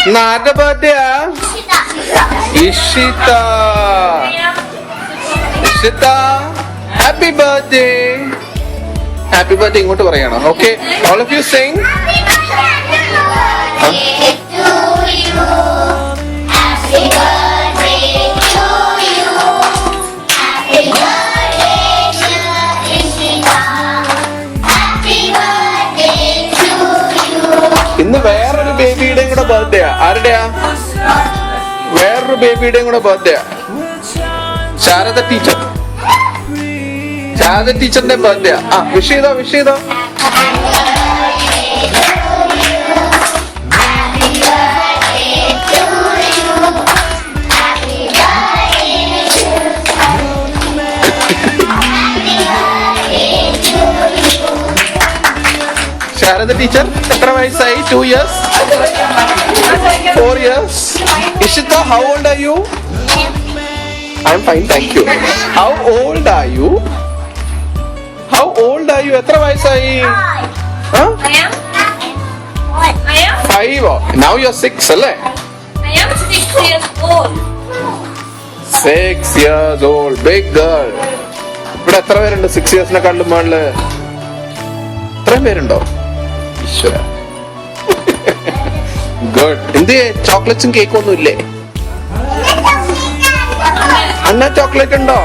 ആരുടെ birthday? Ishita. Ishita happy birthday. Happy birthday ഇങ്ങോട്ട് പറയണം. Okay, all of you sing. ഇന്ന് വേറൊരു ബേബിയുടെയും കൂടെ ബർത്ത്ഡേയാ. ആരുടെയാ? വേറൊരു ബേബിയുടെയും കൂടെ ബർത്ത്ഡേയാ. ശാരദ ടീച്ചർ. ശാരദ ടീച്ചറിന്റെ ബർത്ത്ഡേയാ. വിഷ് ചെയ്തോ, വിഷ് ചെയ്തോ. ശാരദ ടീച്ചർ എത്ര വയസ്സായി? 2 years? 4 years? Ishita, how old are you? I'm fine, thank you. How old are you? How old are you? എത്ര വയസ്സായി? 5. Now you're 6 അല്ലേ? I am 6 years old. 6 years old, big girl. ഇവിടെ എത്ര പേരുണ്ട് 6 yearsനെക്കാളും മുകളില്? എത്രയും പേരുണ്ടോ? ഗുഡ്. എന്ത് ചോക്ലേറ്റ്സും കേക്കും ഒന്നും ഇല്ലേ? അന്ന ചോക്ലേറ്റ് ഉണ്ടോ?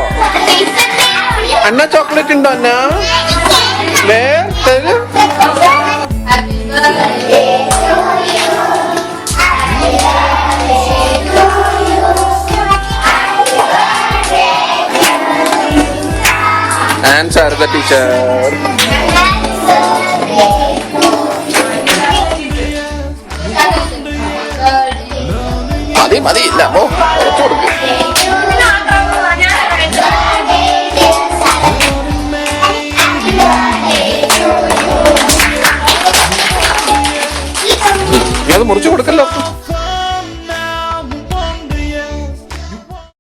അന്ന ചോക്ലേറ്റ് ഉണ്ടോ? അന്ന വേറെ ആൻഡ് ശാരദ ടീച്ചർ. മതി മതി, ഇല്ല കുറച്ചു കൊടുക്കും. അത് മുറിച്ചു കൊടുക്കല്ലോ.